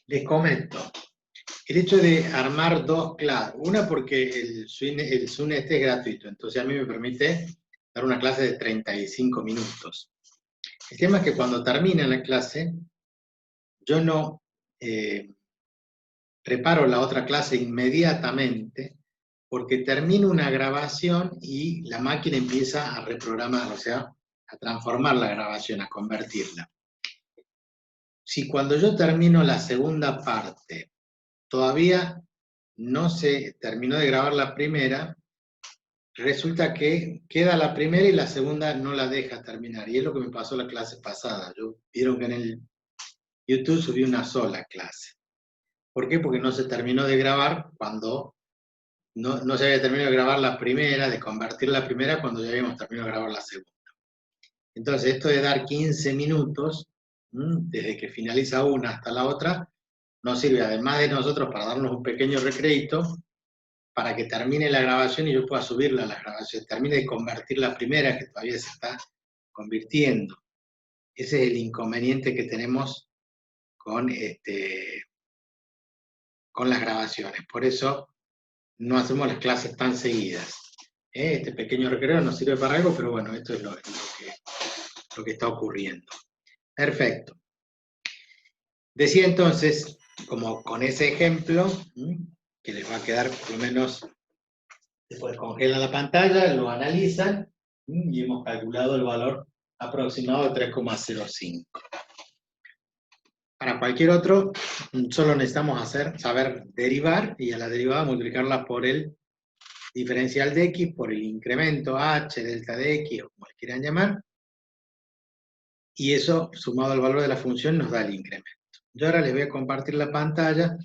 Les comento. El hecho de armar dos clases, una porque el Zoom este es gratuito, entonces a mí me permite dar una clase de 35 minutos. El tema es que cuando termina la clase, yo no preparo la otra clase inmediatamente, porque termino una grabación y la máquina empieza a reprogramar, o sea, a transformar la grabación, a convertirla. Si cuando yo termino la segunda parte, todavía no se terminó de grabar la primera, resulta que queda la primera y la segunda no la deja terminar. Y es lo que me pasó la clase pasada. Vieron que en el YouTube subí una sola clase. ¿Por qué? Porque no se terminó de grabar cuando no se había terminado de grabar la primera, de convertir la primera cuando ya habíamos terminado de grabar la segunda. Entonces, esto de dar 15 minutos, desde que finaliza una hasta la otra, nos sirve, además de nosotros, para darnos un pequeño recreito, para que termine la grabación y yo pueda subirla a la grabación, termine de convertir la primera, que todavía se está convirtiendo. Ese es el inconveniente que tenemos con las grabaciones. Por eso no hacemos las clases tan seguidas. Este pequeño recreo nos sirve para algo, pero bueno, esto es lo que está ocurriendo. Perfecto. Decía entonces, como con ese ejemplo, que les va a quedar por lo menos, después congelan la pantalla, lo analizan, y hemos calculado el valor aproximado de 3,05. Para cualquier otro, solo necesitamos saber derivar, y a la derivada multiplicarla por el diferencial de x, por el incremento h, delta de x, o como le quieran llamar, y eso, sumado al valor de la función, nos da el incremento. Yo ahora les voy a compartir la pantalla.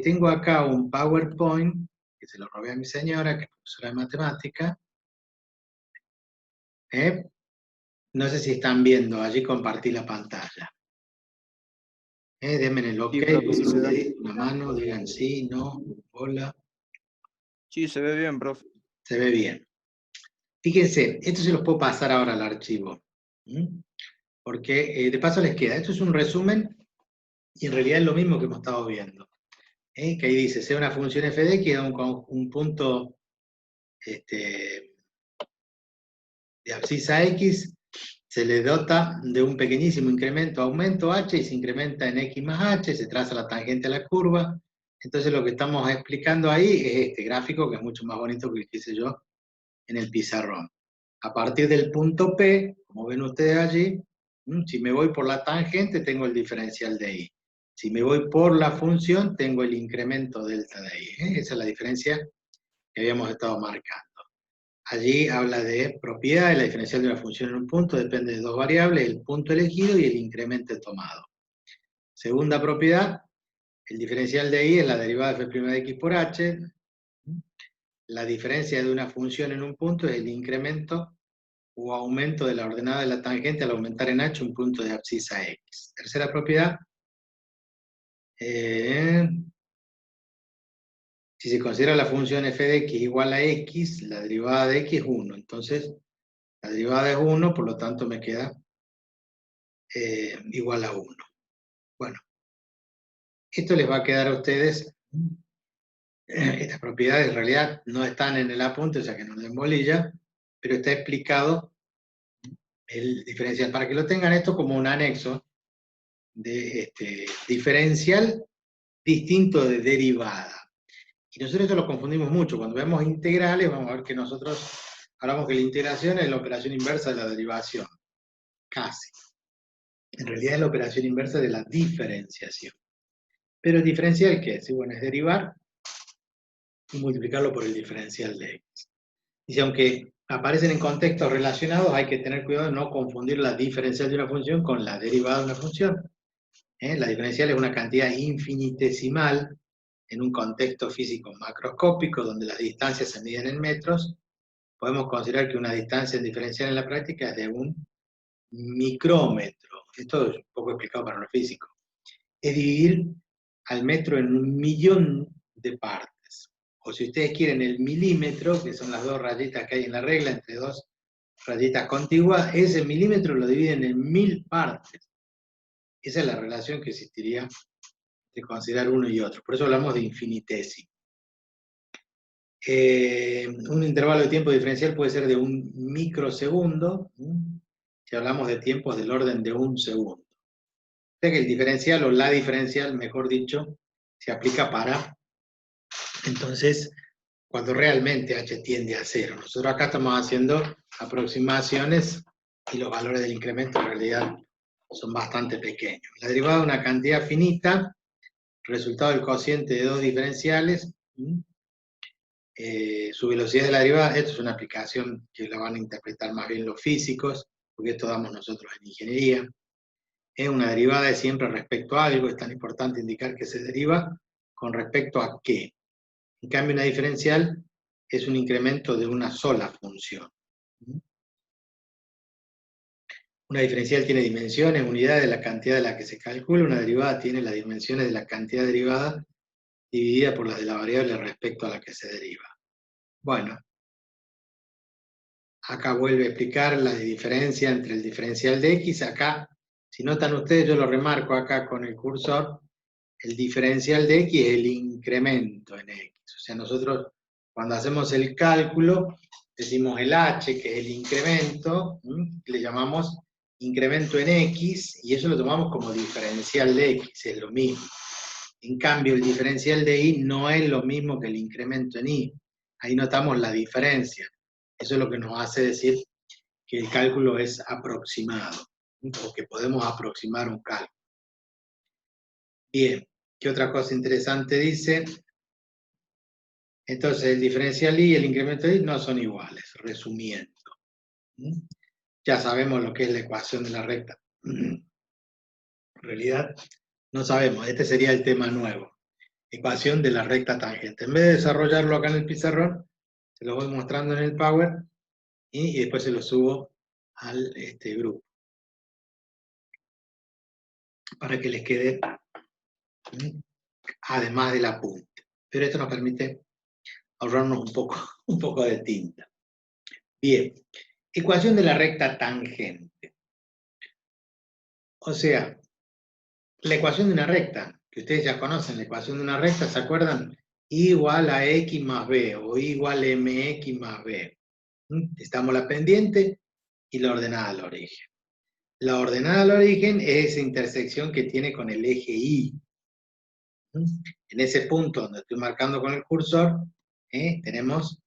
Tengo acá un PowerPoint, que se lo robé a mi señora, que es profesora de matemática. No sé si están viendo, allí compartí la pantalla. Denme el OK, una mano, digan sí, no, hola. Sí, se ve bien, profe. Se ve bien. Fíjense, esto se los puedo pasar ahora al archivo. Porque de paso les queda. Esto es un resumen y en realidad es lo mismo que hemos estado viendo. Que ahí dice, sea una función f de x, da un punto de abscisa x, se le dota de un pequeñísimo incremento, aumento h, y se incrementa en x más h, se traza la tangente a la curva. Entonces lo que estamos explicando ahí es este gráfico, que es mucho más bonito que el que hice yo en el pizarrón. A partir del punto P, como ven ustedes allí, si me voy por la tangente, tengo el diferencial de I. Si me voy por la función, tengo el incremento delta de I. Esa es la diferencia que habíamos estado marcando. Allí habla de propiedades, la diferencial de una función en un punto depende de dos variables, el punto elegido y el incremento tomado. Segunda propiedad, el diferencial de I es la derivada de f' de x por h. La diferencia de una función en un punto es el incremento o aumento de la ordenada de la tangente al aumentar en h un punto de abscisa x. Tercera propiedad, si se considera la función f de x igual a x, la derivada de x es 1. Entonces, la derivada es 1, por lo tanto me queda igual a 1. Bueno, esto les va a quedar a ustedes, estas propiedades en realidad no están en el apunte, o sea que no den bolilla, pero está explicado el diferencial, para que lo tengan esto como un anexo de diferencial distinto de derivada. Y nosotros esto lo confundimos mucho. Cuando vemos integrales, vamos a ver que nosotros hablamos que la integración es la operación inversa de la derivación. Casi. En realidad es la operación inversa de la diferenciación. Pero el diferencial, ¿qué es? Bueno, es derivar y multiplicarlo por el diferencial de x. Dice, aunque aparecen en contextos relacionados, hay que tener cuidado de no confundir la diferencial de una función con la derivada de una función. La diferencial es una cantidad infinitesimal en un contexto físico macroscópico donde las distancias se miden en metros. Podemos considerar que una distancia diferencial en la práctica es de un micrómetro. Esto es un poco explicado para los físicos. Es dividir al metro en 1.000.000 de partes. O si ustedes quieren el milímetro, que son las dos rayitas que hay en la regla, entre dos rayitas contiguas, ese milímetro lo dividen en 1.000 partes. Esa es la relación que existiría de considerar uno y otro. Por eso hablamos de infinitésimo. Un intervalo de tiempo diferencial puede ser de 1 microsegundo, si hablamos de tiempos del orden de 1 segundo. O sea que el diferencial, o la diferencial, mejor dicho, se aplica para, entonces, cuando realmente h tiende a 0. Nosotros acá estamos haciendo aproximaciones y los valores del incremento en realidad son bastante pequeños. La derivada de una cantidad finita, resultado del cociente de dos diferenciales, su velocidad de la derivada, esto es una aplicación que la van a interpretar más bien los físicos, porque esto damos nosotros en ingeniería. Es una derivada de siempre respecto a algo, es tan importante indicar que se deriva con respecto a qué. En cambio, una diferencial es un incremento de una sola función. Una diferencial tiene dimensiones, unidades de la cantidad de la que se calcula, una derivada tiene las dimensiones de la cantidad derivada dividida por las de la variable respecto a la que se deriva. Bueno, acá vuelve a explicar la diferencia entre el diferencial de x. Acá, si notan ustedes, yo lo remarco acá con el cursor, el diferencial de x es el incremento en x. O sea, nosotros cuando hacemos el cálculo, decimos el h, que es el incremento, le llamamos incremento en x, y eso lo tomamos como diferencial de x, es lo mismo. En cambio, el diferencial de y no es lo mismo que el incremento en y. Ahí notamos la diferencia. Eso es lo que nos hace decir que el cálculo es aproximado, o que podemos aproximar un cálculo. Bien, ¿qué otra cosa interesante dice? Entonces, el diferencial y el incremento de y no son iguales, resumiendo. Ya sabemos lo que es la ecuación de la recta. En realidad, no sabemos, este sería el tema nuevo. Ecuación de la recta tangente. En vez de desarrollarlo acá en el pizarrón, se lo voy mostrando en el Power y después se lo subo al grupo. Para que les quede, además del apunte. Pero esto nos permite ahorrarnos un poco de tinta. Bien, ecuación de la recta tangente. O sea, la ecuación de una recta, que ustedes ya conocen, la ecuación de una recta, ¿se acuerdan? I igual a x más b, o I igual a mx más b. Estamos la pendiente y la ordenada al origen. La ordenada al origen es esa intersección que tiene con el eje Y. En ese punto donde estoy marcando con el cursor, tenemos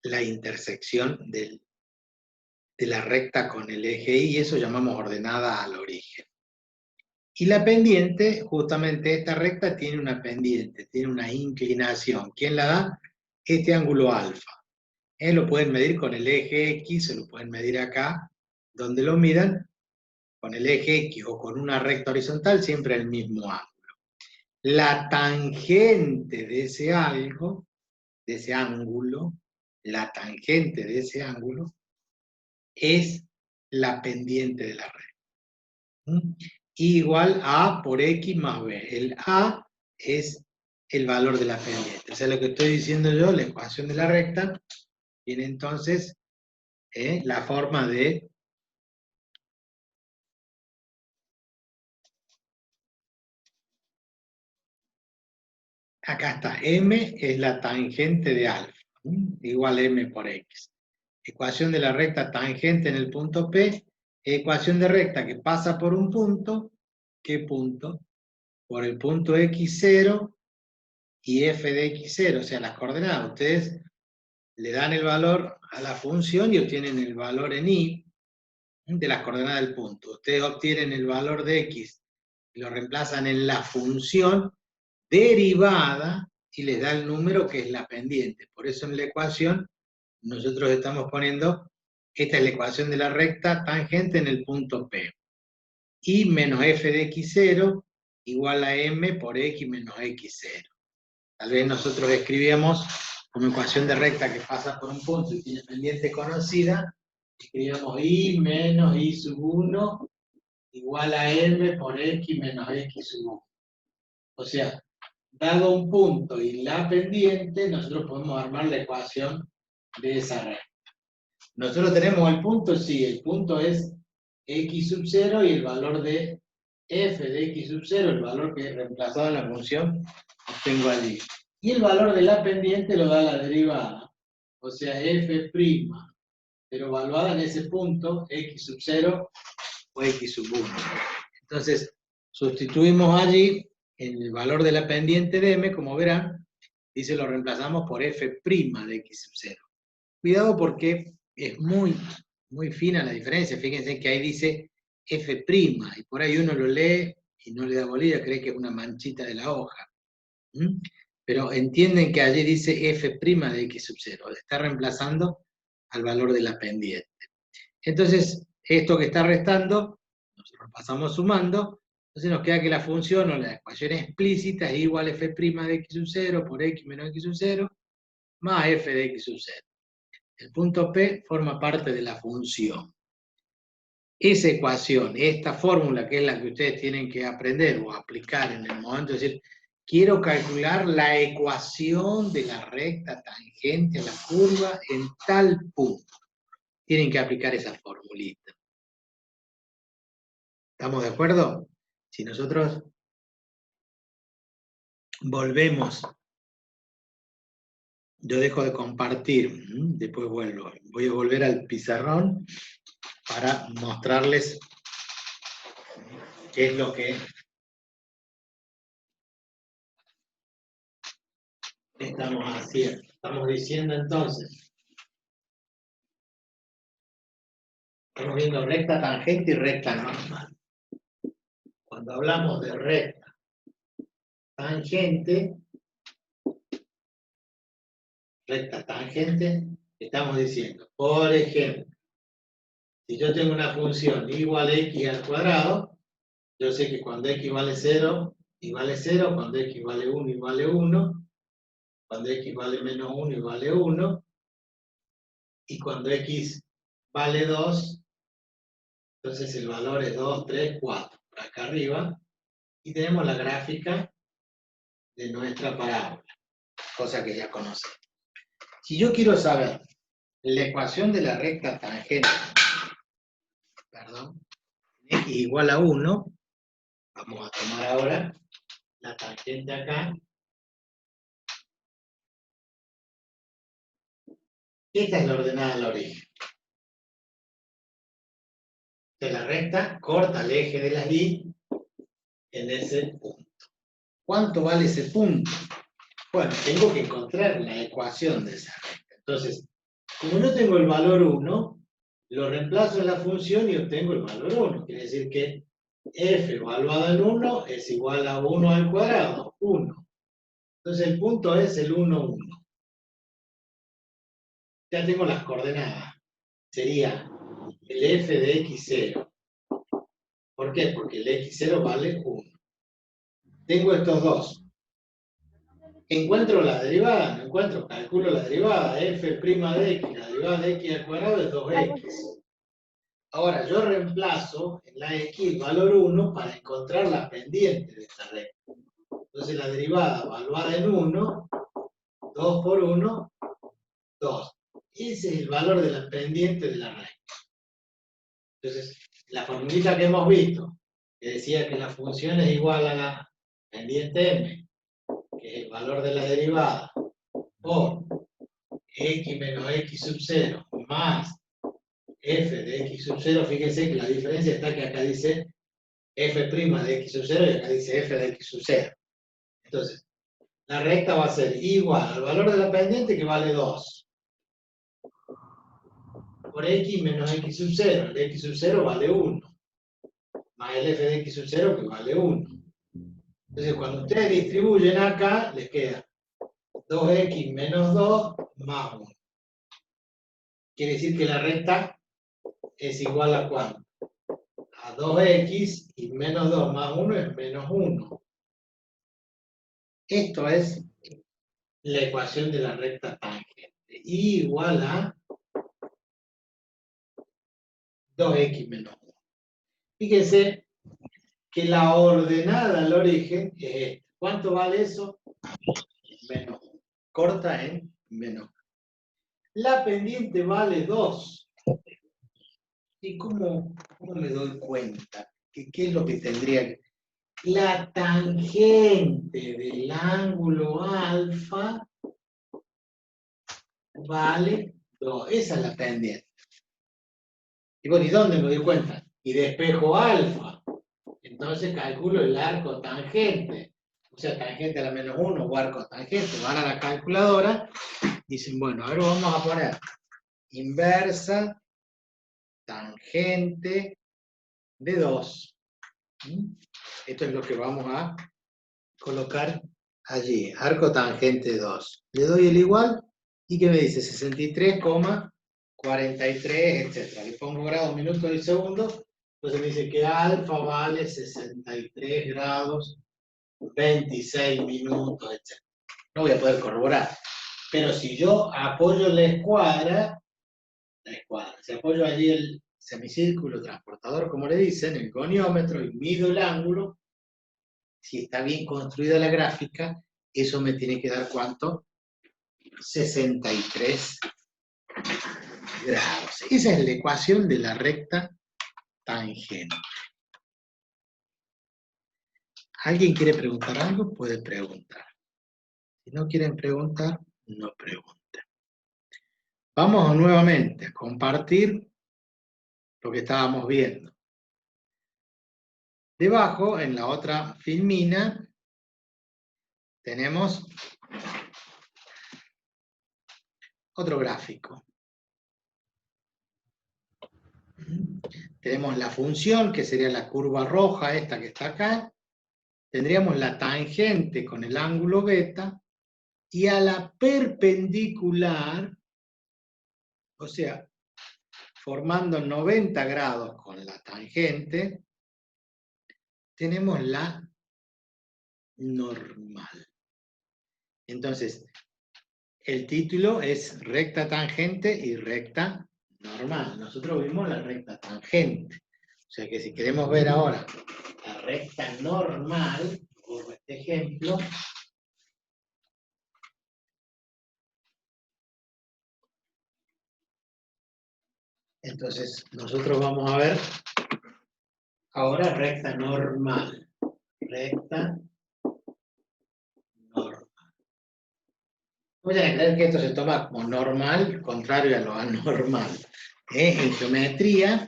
la intersección de la recta con el eje Y, y eso llamamos ordenada al origen. Y la pendiente, justamente esta recta tiene una pendiente, tiene una inclinación. ¿Quién la da? Este ángulo alfa. Lo pueden medir con el eje X, se lo pueden medir acá, donde lo miran, con el eje X o con una recta horizontal, siempre el mismo ángulo. La tangente de ese ángulo, la tangente de ese ángulo, es la pendiente de la recta. Igual a por X más B. El A es el valor de la pendiente. O sea, lo que estoy diciendo yo, la ecuación de la recta, tiene entonces la forma de acá está, M es la tangente de alfa, igual a M por X. Ecuación de la recta tangente en el punto P, ecuación de recta que pasa por un punto, ¿qué punto? Por el punto X0 y F de X0, o sea, las coordenadas. Ustedes le dan el valor a la función y obtienen el valor en Y de las coordenadas del punto. Ustedes obtienen el valor de X y lo reemplazan en la función derivada y les da el número que es la pendiente. Por eso en la ecuación nosotros estamos poniendo, esta es la ecuación de la recta tangente en el punto P. Y menos f de x0 igual a m por x menos x0. Tal vez nosotros escribíamos como ecuación de recta que pasa por un punto y tiene pendiente conocida, escribíamos y menos y sub 1 igual a m por x menos x sub 1. O sea, dado un punto y la pendiente, nosotros podemos armar la ecuación de esa recta. Nosotros tenemos el punto, sí, el punto es x sub 0 y el valor de f de x sub 0, el valor que he reemplazado en la función, obtengo allí. Y el valor de la pendiente lo da la derivada. O sea, f', pero evaluada en ese punto, x sub 0 o x sub 1. Entonces, sustituimos allí en el valor de la pendiente de m, como verán, y se lo reemplazamos por f' de x sub 0. Cuidado porque es muy fina la diferencia. Fíjense que ahí dice f', y por ahí uno lo lee y no le da bolilla, cree que es una manchita de la hoja. Pero entienden que allí dice f' de x sub 0, está reemplazando al valor de la pendiente. Entonces, esto que está restando, nosotros pasamos sumando, entonces nos queda que la función o la ecuación explícita es igual a f' de x sub 0 por x menos x sub 0 más f de x sub 0. El punto P forma parte de la función. Esa ecuación, esta fórmula, que es la que ustedes tienen que aprender o aplicar en el momento de decir, quiero calcular la ecuación de la recta tangente a la curva en tal punto. Tienen que aplicar esa formulita. ¿Estamos de acuerdo? Si nosotros volvemos, yo dejo de compartir, después vuelvo. Voy a volver al pizarrón para mostrarles qué es lo que estamos haciendo. Estamos diciendo entonces, estamos viendo recta tangente y recta normal. Cuando hablamos de recta tangente, estamos diciendo, por ejemplo, si yo tengo una función igual a x al cuadrado, yo sé que cuando x vale 0, y vale 0, cuando x vale 1, y vale 1, cuando x vale menos 1, y vale 1, y cuando x vale 2, entonces el valor es 2, 3, 4, por acá arriba, y tenemos la gráfica de nuestra parábola, cosa que ya conocemos. Si yo quiero saber la ecuación de la recta tangente, x igual a 1, vamos a tomar ahora la tangente acá. Esta es la ordenada al origen. De la recta corta el eje de la y en ese punto. ¿Cuánto vale ese punto? Bueno, tengo que encontrar la ecuación de esa recta. Entonces, como no tengo el valor 1, lo reemplazo en la función y obtengo el valor 1. Quiere decir que f evaluado en 1 es igual a 1 al cuadrado, 1. Entonces el punto es el 1, 1. Ya tengo las coordenadas. Sería el f de x0. ¿Por qué? Porque el x0 vale 1. Tengo estos dos. Encuentro la derivada, no encuentro, calculo la derivada, f' de x, la derivada de x al cuadrado es 2x. Ahora, yo reemplazo en la x el valor 1 para encontrar la pendiente de esta recta. Entonces la derivada evaluada en 1, 2 por 1, 2. Ese es el valor de la pendiente de la recta. Entonces, la formulita que hemos visto, que decía que la función es igual a la pendiente m, que es el valor de la derivada, por x menos x sub 0 más f de x sub 0, fíjense que la diferencia está que acá dice f' de x sub 0 y acá dice f de x sub 0. Entonces, la recta va a ser igual al valor de la pendiente, que vale 2, por x menos x sub 0. El de x sub 0 vale 1, más el f de x sub 0, que vale 1. Entonces, cuando ustedes distribuyen acá, les queda 2x menos 2 más 1. Quiere decir que la recta es igual a ¿cuánto? A 2x, y menos 2 más 1 es menos 1. Esto es la ecuación de la recta tangente. Y igual a 2x menos 1. Fíjense que la ordenada al origen es esta. ¿Cuánto vale eso? Menos 1. Corta en menos 1. La pendiente vale 2. ¿Y cómo me doy cuenta ¿Qué es lo que tendría que...? La tangente del ángulo alfa vale 2. Esa es la pendiente. Y bueno, ¿y dónde me doy cuenta? Y despejo alfa. Entonces calculo el arco tangente. O sea, tangente a la menos 1 o arco tangente. Van a la calculadora. Dicen, bueno, ahora vamos a poner inversa tangente de 2. Esto es lo que vamos a colocar allí. Arco tangente 2. Le doy el igual. ¿Y qué me dice? 63,43, etc. Le pongo grados, minutos y segundos. Entonces me dice que alfa vale 63 grados, 26 minutos, etc. No voy a poder corroborar. Pero si yo apoyo la escuadra, si apoyo allí el semicírculo transportador, como le dicen, el goniómetro, y mido el ángulo, si está bien construida la gráfica, eso me tiene que dar ¿cuánto? 63 grados. Esa es la ecuación de la recta tangente. ¿Alguien quiere preguntar algo? Puede preguntar. Si no quieren preguntar, no pregunten. Vamos nuevamente a compartir lo que estábamos viendo. Debajo, en la otra filmina, tenemos otro gráfico. Tenemos la función, que sería la curva roja, esta que está acá. Tendríamos la tangente con el ángulo beta, y a la perpendicular, o sea, formando 90 grados con la tangente, tenemos la normal. Entonces, el título es recta tangente y recta normal. Nosotros vimos la recta tangente. O sea que si queremos ver ahora la recta normal, por este ejemplo, entonces nosotros vamos a ver ahora recta normal. Recta normal. Voy a creer que esto se toma como normal, contrario a lo anormal. En geometría,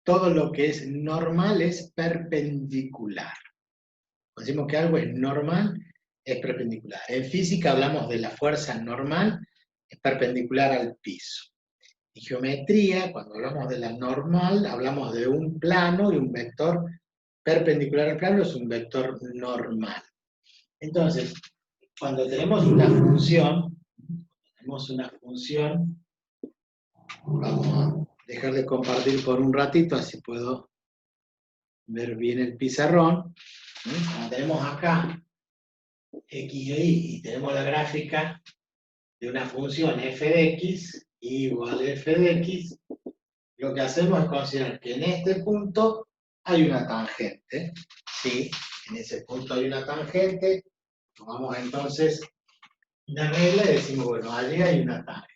todo lo que es normal es perpendicular. Cuando decimos que algo es normal, es perpendicular. En física hablamos de la fuerza normal, es perpendicular al piso. En geometría, cuando hablamos de la normal, hablamos de un plano y un vector perpendicular al plano es un vector normal. Entonces, cuando tenemos una función, vamos a dejar de compartir por un ratito, así puedo ver bien el pizarrón. Como tenemos acá x y y tenemos la gráfica de una función f de x igual a f de x, lo que hacemos es considerar que en este punto hay una tangente. ¿Sí? En ese punto hay una tangente. Tomamos entonces una regla y decimos, bueno, allí hay una tangente.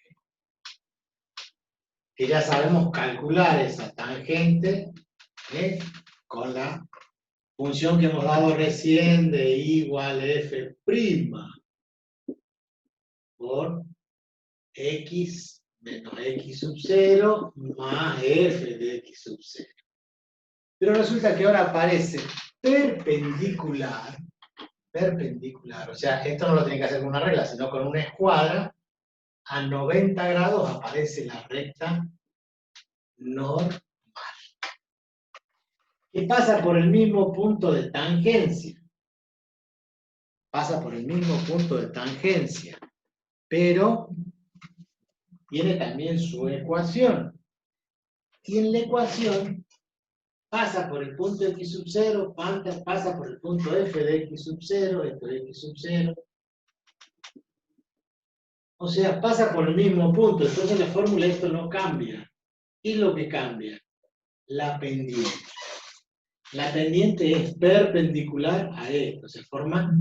Que ya sabemos calcular esa tangente con la función que hemos dado recién de y igual a f' por x menos x sub 0 más f de x sub 0. Pero resulta que ahora aparece perpendicular, o sea, esto no lo tiene que hacer con una regla, sino con una escuadra. A 90 grados aparece la recta normal, que pasa por el mismo punto de tangencia. Pasa por el mismo punto de tangencia, pero tiene también su ecuación. Y en la ecuación pasa por el punto x sub 0, pasa por el punto f de x sub 0, esto es x sub 0. O sea, pasa por el mismo punto, entonces la fórmula esto no cambia. ¿Qué es lo que cambia? La pendiente. La pendiente es perpendicular a esto, se forma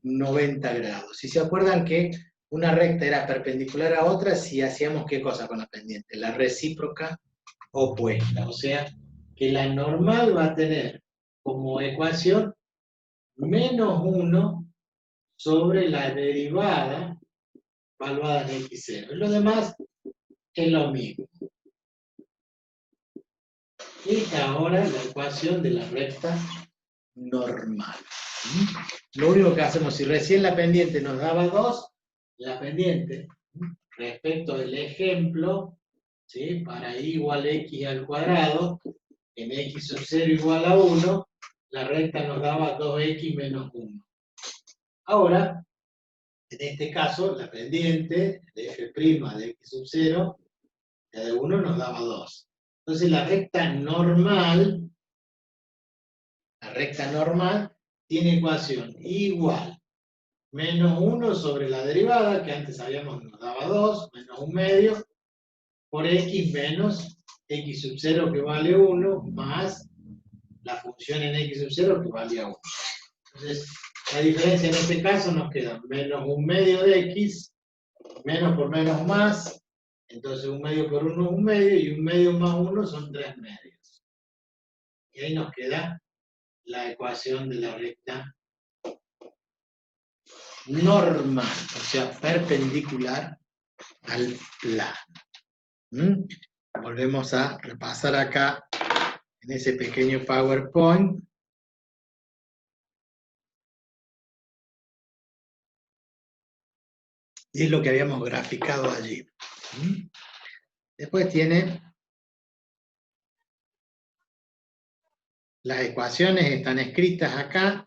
90 grados. Si se acuerdan que una recta era perpendicular a otra, si hacíamos ¿qué cosa con la pendiente? La recíproca opuesta, o sea, que la normal va a tener como ecuación menos 1 sobre la derivada evaluada en x0. Y lo demás es lo mismo. Y ahora la ecuación de la recta normal. Lo único que hacemos, si recién la pendiente nos daba 2, la pendiente, respecto del ejemplo, ¿sí? Para y igual a x al cuadrado, en x sub 0 igual a 1, la recta nos daba 2x menos 1. Ahora, en este caso, la pendiente de f' de x sub 0, la de 1 nos daba 2. Entonces la recta normal tiene ecuación igual menos 1 sobre la derivada, que antes sabíamos nos daba 2, menos 1 medio, por x menos x sub 0 que vale 1, más la función en x sub 0 que valía 1. Entonces, la diferencia en este caso nos queda menos 1 medio de x, menos por menos más, entonces 1 medio por 1 es 1 medio, y 1 medio más 1 son 3 medios. Y ahí nos queda la ecuación de la recta normal, o sea, perpendicular al plano. Volvemos a repasar acá en ese pequeño PowerPoint. Y es lo que habíamos graficado allí. Después tiene las ecuaciones, están escritas acá.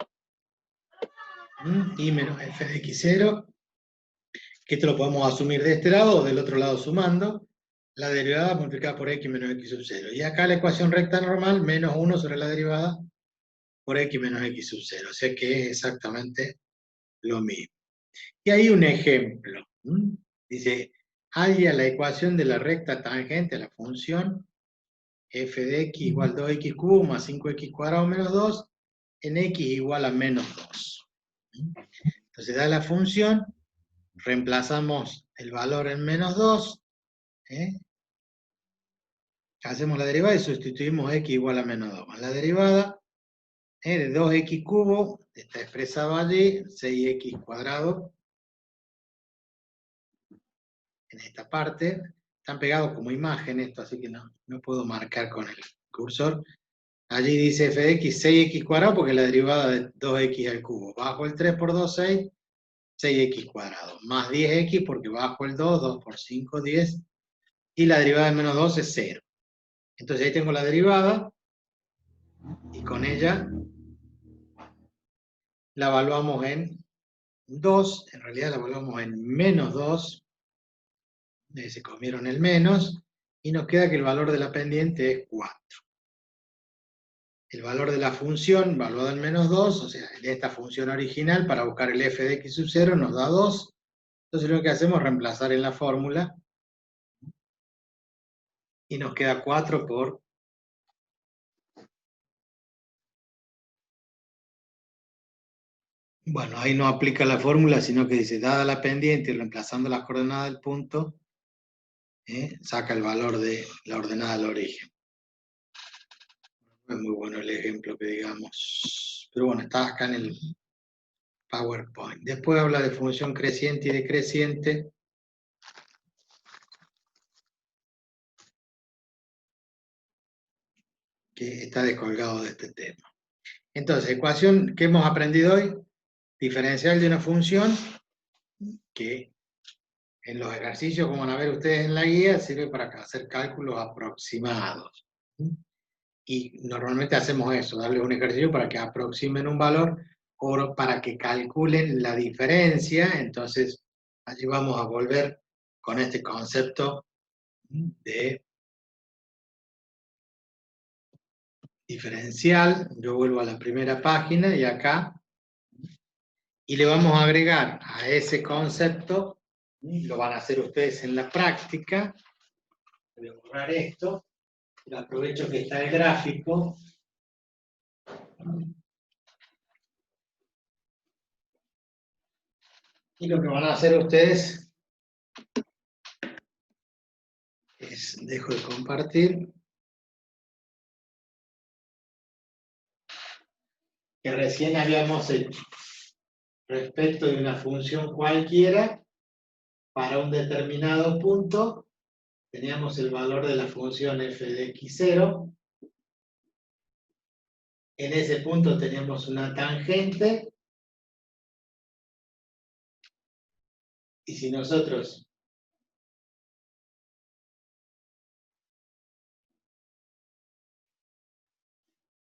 Y menos f de x0, que esto lo podemos asumir de este lado o del otro lado sumando, la derivada multiplicada por x menos x sub 0. Y acá la ecuación recta normal, menos 1 sobre la derivada por x menos x sub 0. O sea que es exactamente lo mismo. Y hay un ejemplo. Dice, halla la ecuación de la recta tangente a la función f de x igual a 2x cubo más 5x cuadrado menos 2 en x igual a menos 2. Entonces da la función, reemplazamos el valor en menos 2, hacemos la derivada y sustituimos x igual a menos 2. La derivada de 2x cubo, está expresado allí, 6x cuadrado, en esta parte. Están pegados como imagen esto, así que no puedo marcar con el cursor. Allí dice f de x 6x cuadrado porque la derivada de 2x al cubo. Bajo el 3 por 2, 6, 6x cuadrado. Más 10x porque bajo el 2, 2 por 5, 10. Y la derivada de menos 2 es 0. Entonces ahí tengo la derivada. Y con ella la evaluamos en 2. En realidad la evaluamos en menos 2. Se comieron el menos. Y nos queda que el valor de la pendiente es 4. El valor de la función valuado en menos 2, o sea, de esta función original, para buscar el f de x sub 0 nos da 2. Entonces lo que hacemos es reemplazar en la fórmula y nos queda 4 por... Bueno, ahí no aplica la fórmula, sino que dice, dada la pendiente y reemplazando las coordenadas del punto, saca el valor de la ordenada del origen. No es muy bueno el ejemplo que digamos. Pero bueno, está acá en el PowerPoint. Después habla de función creciente y decreciente. Que está descolgado de este tema. Entonces, ecuación que hemos aprendido hoy, diferencial de una función, que en los ejercicios, como van a ver ustedes en la guía, sirve para hacer cálculos aproximados. Y normalmente hacemos eso, darles un ejercicio para que aproximen un valor o para que calculen la diferencia. Entonces, allí vamos a volver con este concepto de diferencial. Yo vuelvo a la primera página y acá, y le vamos a agregar a ese concepto, lo van a hacer ustedes en la práctica. Voy a borrar esto, aprovecho que está el gráfico. Y lo que van a hacer ustedes es, dejo de compartir. que recién habíamos hecho respecto de una función cualquiera para un determinado punto. Teníamos el valor de la función f de x0. En ese punto teníamos una tangente. Y si nosotros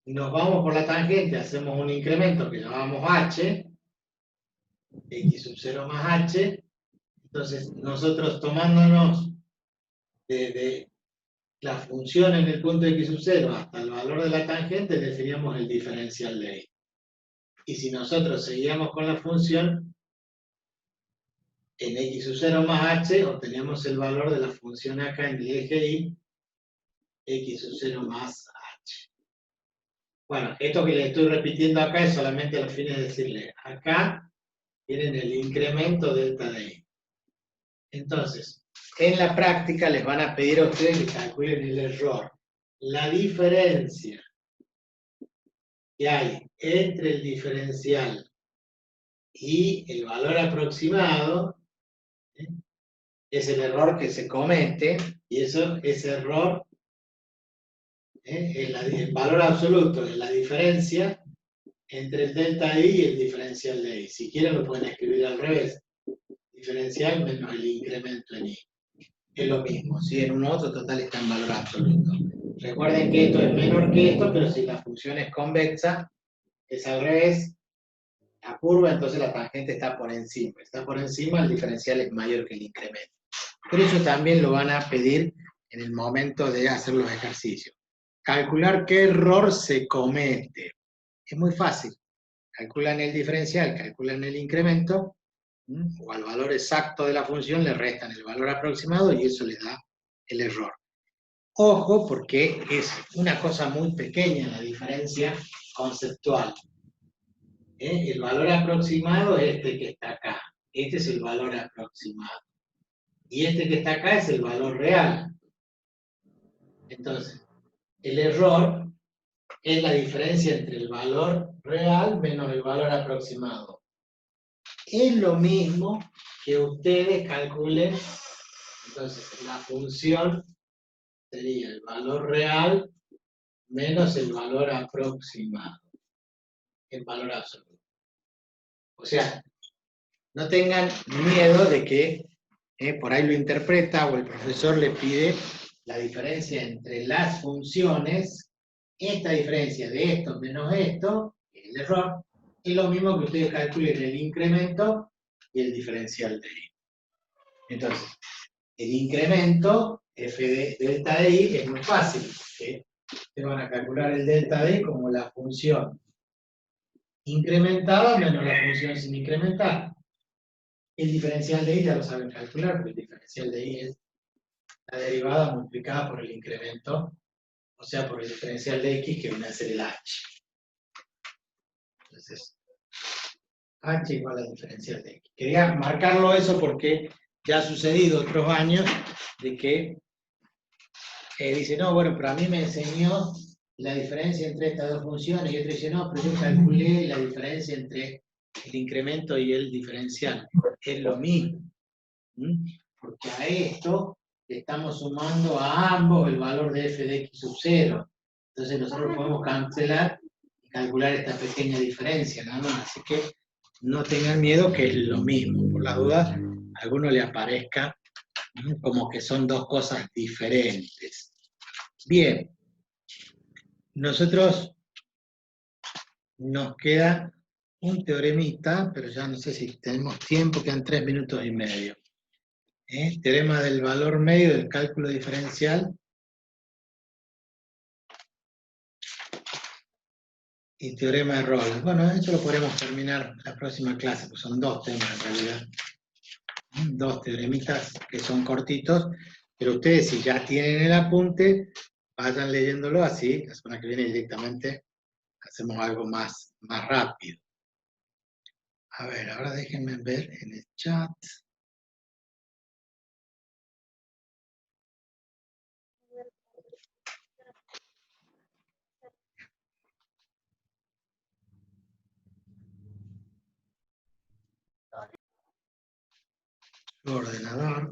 nos vamos por la tangente, hacemos un incremento que llamamos h, x sub 0 más h, entonces nosotros tomándonos de la función en el punto x sub 0 hasta el valor de la tangente, definíamos el diferencial de y. Y si nosotros seguíamos con la función, en x sub 0 más h, obteníamos el valor de la función acá en el eje y, x sub 0 más h. Bueno, esto que le estoy repitiendo acá es solamente a los fines de decirle, acá tienen el incremento delta de y. Entonces, en la práctica les van a pedir a ustedes que calculen el error. La diferencia que hay entre el diferencial y el valor aproximado, ¿eh? Es el error que se comete, y ese error es el valor absoluto, es la diferencia entre el delta i y el diferencial de i. Si quieren lo pueden escribir al revés. Diferencial menos el incremento en i. Es lo mismo, si en uno u otro total está en valor absoluto. Recuerden que esto es menor que esto, pero si la función es convexa, es al revés. La curva, entonces la tangente está por encima. Está por encima, el diferencial es mayor que el incremento. Pero eso también lo van a pedir en el momento de hacer los ejercicios. Calcular qué error se comete. Es muy fácil. Calculan el diferencial, calculan el incremento, o al valor exacto de la función le restan el valor aproximado y eso le da el error. Ojo, porque es una cosa muy pequeña la diferencia conceptual. El valor aproximado es este que está acá. Este es el valor aproximado. Y este que está acá es el valor real. Entonces, el error es la diferencia entre el valor real menos el valor aproximado. Es lo mismo que ustedes calculen, entonces la función sería el valor real menos el valor aproximado, el valor absoluto. O sea, no tengan miedo de que por ahí lo interpreta o el profesor le pide la diferencia entre las funciones, esta diferencia de esto menos esto, el error, es lo mismo que ustedes calculen el incremento y el diferencial de i. Entonces, el incremento, f de delta de i, es muy fácil, porque ustedes van a calcular el delta de i como la función incrementada menos la función sin incrementar. El diferencial de i ya lo saben calcular, porque el diferencial de i es la derivada multiplicada por el incremento, o sea, por el diferencial de x, que viene a ser el h. Entonces, h igual al diferencial de x. Quería marcarlo eso porque ya ha sucedido otros años de que dice, no, bueno, pero a mí me enseñó la diferencia entre estas dos funciones, y otro dice, no, pero yo calculé la diferencia entre el incremento y el diferencial. Es lo mismo. Porque a esto le estamos sumando a ambos el valor de f de x sub 0. Entonces nosotros podemos cancelar y calcular esta pequeña diferencia, nada más. Así que no tengan miedo, que es lo mismo. Por la duda, a alguno le aparezca como que son dos cosas diferentes. Bien, nosotros nos queda un teoremita, pero ya no sé si tenemos tiempo, quedan 3 minutos y medio. Teorema del valor medio del cálculo diferencial y teorema de Rolle. Bueno, esto lo podremos terminar la próxima clase, pues son dos temas en realidad. Dos teoremitas que son cortitos, pero ustedes si ya tienen el apunte, vayan leyéndolo así, la semana que viene directamente hacemos algo más rápido. A ver, ahora déjenme ver en el chat. su ordenador.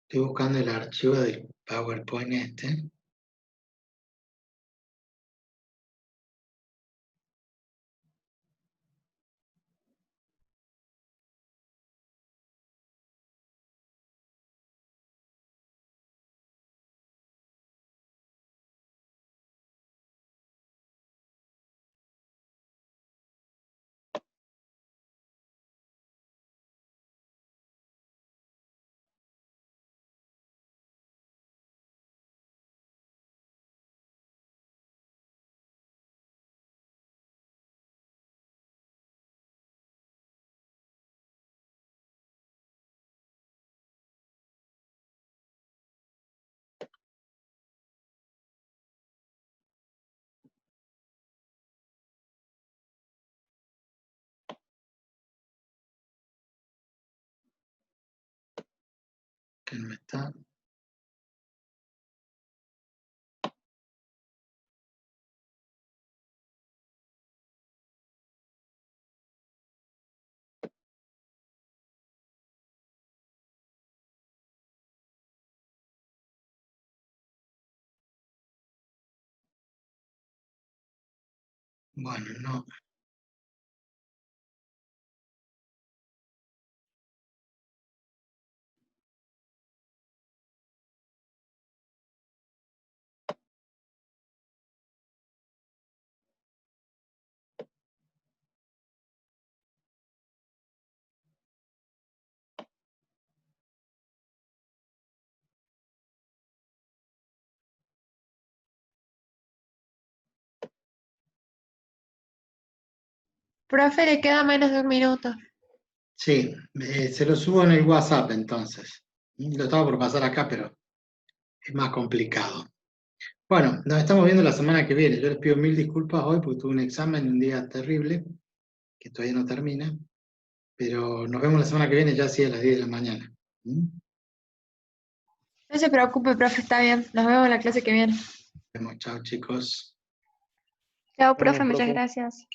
Estoy buscando el archivo del PowerPoint este. Que no está. Bueno, no. Profe, le queda menos de 1 minuto. Sí, se lo subo en el WhatsApp entonces. Lo estaba por pasar acá, pero es más complicado. Bueno, nos estamos viendo la semana que viene. Yo les pido 1000 disculpas hoy porque tuve un examen un día terrible, que todavía no termina, pero nos vemos la semana que viene ya así a las 10 de la mañana. ¿Mm? No se preocupe, profe, está bien. Nos vemos en la clase que viene. Nos vemos, chao chicos. Chao, Nos vemos, profe, muchas profe. gracias.